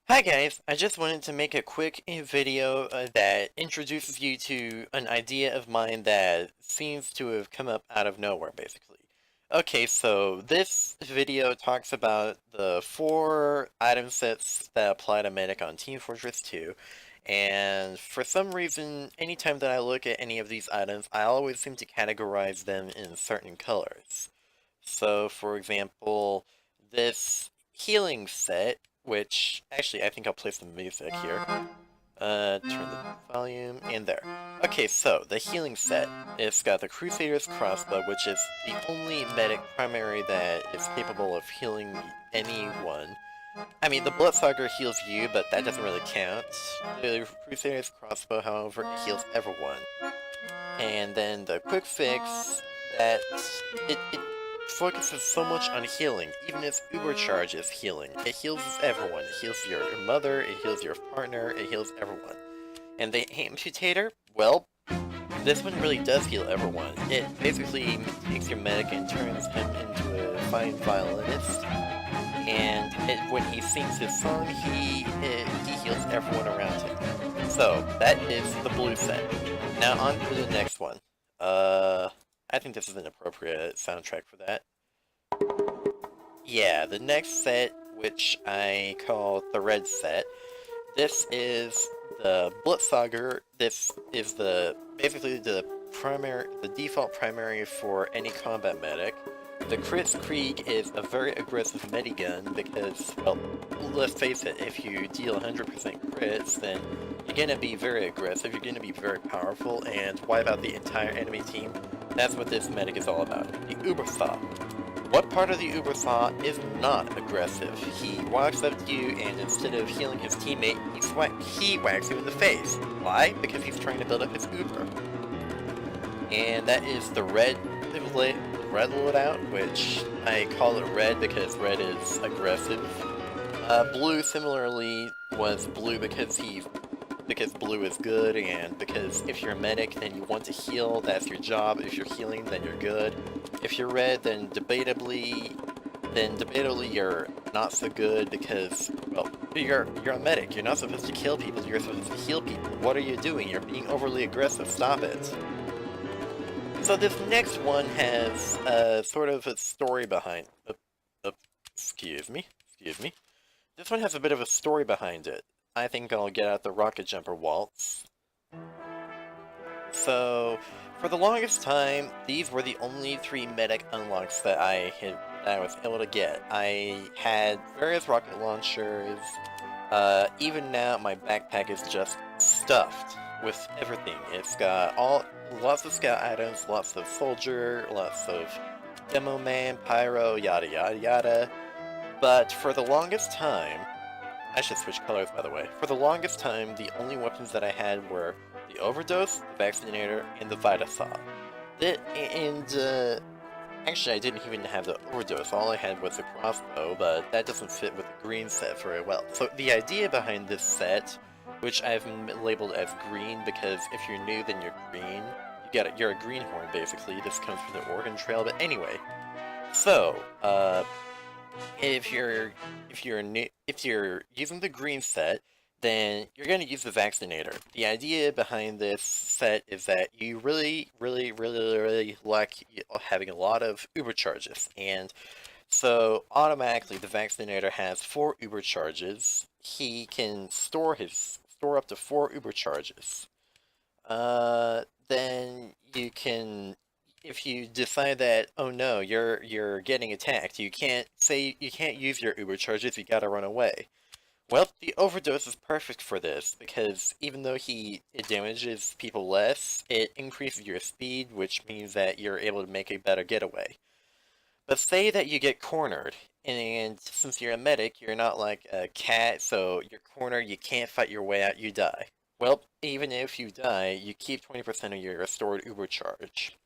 Hi guys, I just wanted to make a quick video that introduces you to an idea of mine that seems to have come up out of nowhere, basically. Okay, so this video talks about the 4 item sets that apply to Medic on Team Fortress 2, and for some reason, anytime that I look at any of these items, I always seem to categorize them in certain colors. So, for example, this healing set, which actually I think I'll play some music here. Turn the volume in there. Okay, so the healing set. It's got the Crusader's crossbow, which is the only medic primary that is capable of healing anyone. I mean, the Bloodsucker heals you, but that doesn't really count. The Crusader's crossbow, however, heals everyone. And then the quick fix that it focuses so much on healing. Even its uber charge is healing. It heals everyone. It heals your mother, it heals your partner, it heals everyone. And the amputator, well, this one really does heal everyone. It basically takes your medic and turns him into a fine violinist. And when he sings his song, he heals everyone around him. So, that is the blue set. Now on to the next one. I think this is an appropriate soundtrack for that. Yeah, the next set, which I call the red set, this is the Blitzsager. This is basically the default primary for any combat medic. The Kritz Krieg is a very aggressive medigun because, well, let's face it, if you deal 100% crits, then you're gonna be very aggressive, you're gonna be very powerful, and wipe out the entire enemy team. That's what this medic is all about. The Uberthaw. What part of the Uberthaw is not aggressive? He walks up to you and instead of healing his teammate, he whacks you in the face. Why? Because he's trying to build up his Uber. And that is the red loadout, which I call it red because red is aggressive. Blue similarly was blue because blue is good, and because if you're a medic then you want to heal, that's your job. If you're healing, then you're good. If you're red, then debatably you're not so good because, well, you're a medic. You're not supposed to kill people, you're supposed to heal people. What are you doing? You're being overly aggressive. Stop it. So this next one has sort of a story behind. Excuse me. This one has a bit of a story behind it. I think I'll get out the rocket jumper waltz. So, for the longest time, these were the only 3 medic unlocks that I was able to get. I had various rocket launchers. Even now, my backpack is just stuffed with everything. It's got lots of scout items, lots of soldier, lots of demo man, pyro, yada yada yada. But for the longest time, I should switch colors by the way. For the longest time, the only weapons that I had were the Overdose, the Vaccinator, and the Vitasaw. Actually I didn't even have the Overdose, all I had was the crossbow, but that doesn't fit with the green set very well. So the idea behind this set, which I've labeled as green because if you're new then you're green, you're a greenhorn basically, this comes from the Oregon Trail, but anyway. So, if you're using the green set, then you're going to use the Vaccinator. The idea behind this set is that you really like having a lot of Uber charges, and so automatically the Vaccinator has 4 Uber charges. He can store up to 4 Uber charges. Then you can, if you decide that, oh no, you're getting attacked, you can't use your Uber charges, you gotta run away. Well, the Overdose is perfect for this, because even though it damages people less, it increases your speed, which means that you're able to make a better getaway. But say that you get cornered, and since you're a medic, you're not like a cat, so you're cornered, you can't fight your way out, you die. Well, even if you die, you keep 20% of your restored Uber charge.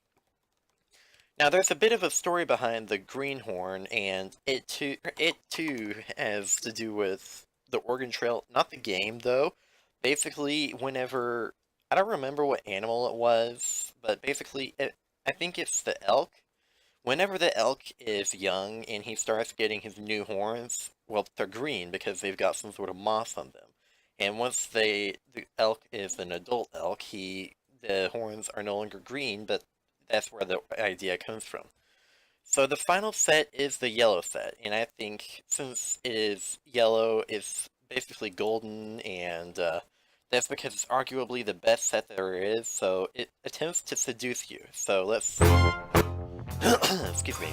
Now, there's a bit of a story behind the greenhorn, and it too has to do with the Oregon Trail, not the game, though. Basically, whenever, I don't remember what animal it was, but basically, I think it's the elk. Whenever the elk is young and he starts getting his new horns, well, they're green because they've got some sort of moss on them. And once the elk is an adult elk, the horns are no longer green, but that's where the idea comes from. So the final set is the yellow set, and I think since it is yellow, it's basically golden, and that's because it's arguably the best set there is, so it attempts to seduce you. So let's... excuse me.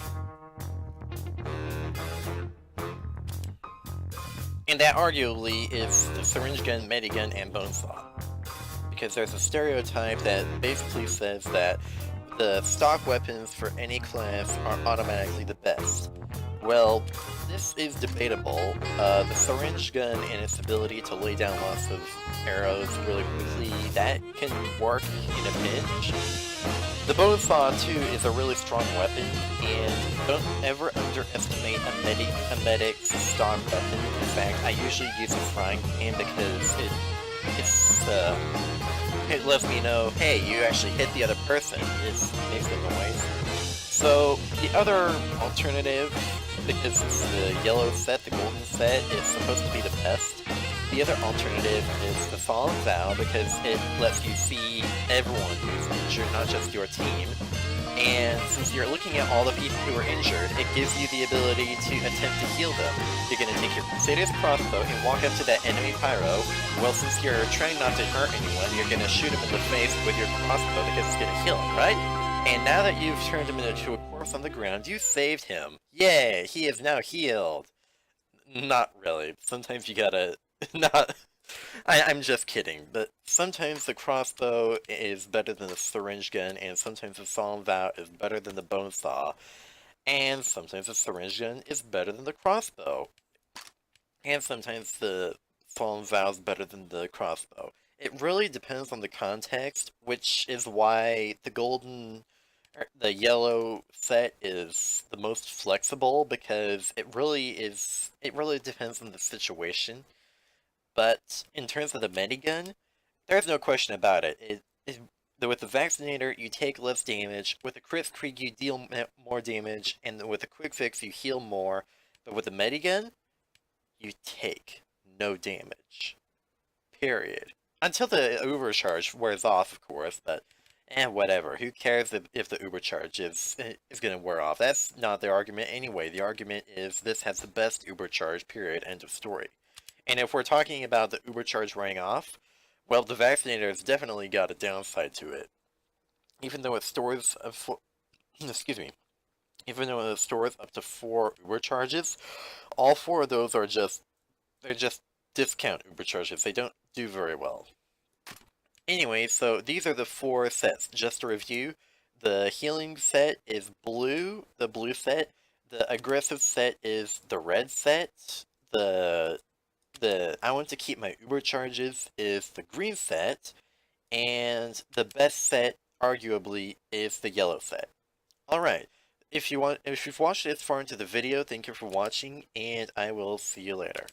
And that arguably is the syringe gun, medigun, and bone saw. Because there's a stereotype that basically says that the stock weapons for any class are automatically the best. Well, this is debatable. The syringe gun and its ability to lay down lots of arrows really quickly, that can work in a pinch. The bone saw, too, is a really strong weapon, and don't ever underestimate a medic's stock weapon. In fact, I usually use a frying pan because it lets me know, hey, you actually hit the other person. It makes a noise. So, the other alternative, because it's the yellow set, the golden set, is supposed to be the best. The other alternative is the Fallen Vow, because it lets you see everyone who's injured, not just your team. And since you're looking at all the people who are injured, it gives you the ability to attempt to heal them. You're going to take your Crusader's crossbow and walk up to that enemy pyro. Well, since you're trying not to hurt anyone, you're going to shoot him in the face with your crossbow because it's going to heal him, right? And now that you've turned him into a corpse on the ground, you saved him. Yay! He is now healed. Not really. Sometimes you gotta... not... I'm just kidding, but sometimes the crossbow is better than the syringe gun, and sometimes the Solemn Vow is better than the bone saw, and sometimes the syringe gun is better than the crossbow, and sometimes the Solemn Vow is better than the crossbow. It really depends on the context, which is why the yellow set is the most flexible, because it really depends on the situation. But in terms of the medigun, there's no question about it. With the Vaccinator, you take less damage. With the Crit Krieg, you deal more damage. And with the Quick Fix, you heal more. But with the medigun, you take no damage. Period. Until the overcharge wears off, of course, but whatever. Who cares if the overcharge is going to wear off? That's not the argument anyway. The argument is this has the best overcharge, period, end of story. And if we're talking about the overcharge wearing off, well, the Vaccinator has definitely got a downside to it. Even though it stores excuse me, even though it stores up to 4 overcharges, all 4 of those are just discount overcharges. They don't do very well. Anyway, so these are the 4 sets. Just to review, the healing set is blue, the blue set. The aggressive set is the red set. The I want to keep my Uber charges is the green set, and the best set, arguably, is the yellow set. Alright, if you've watched this far into the video, thank you for watching, and I will see you later.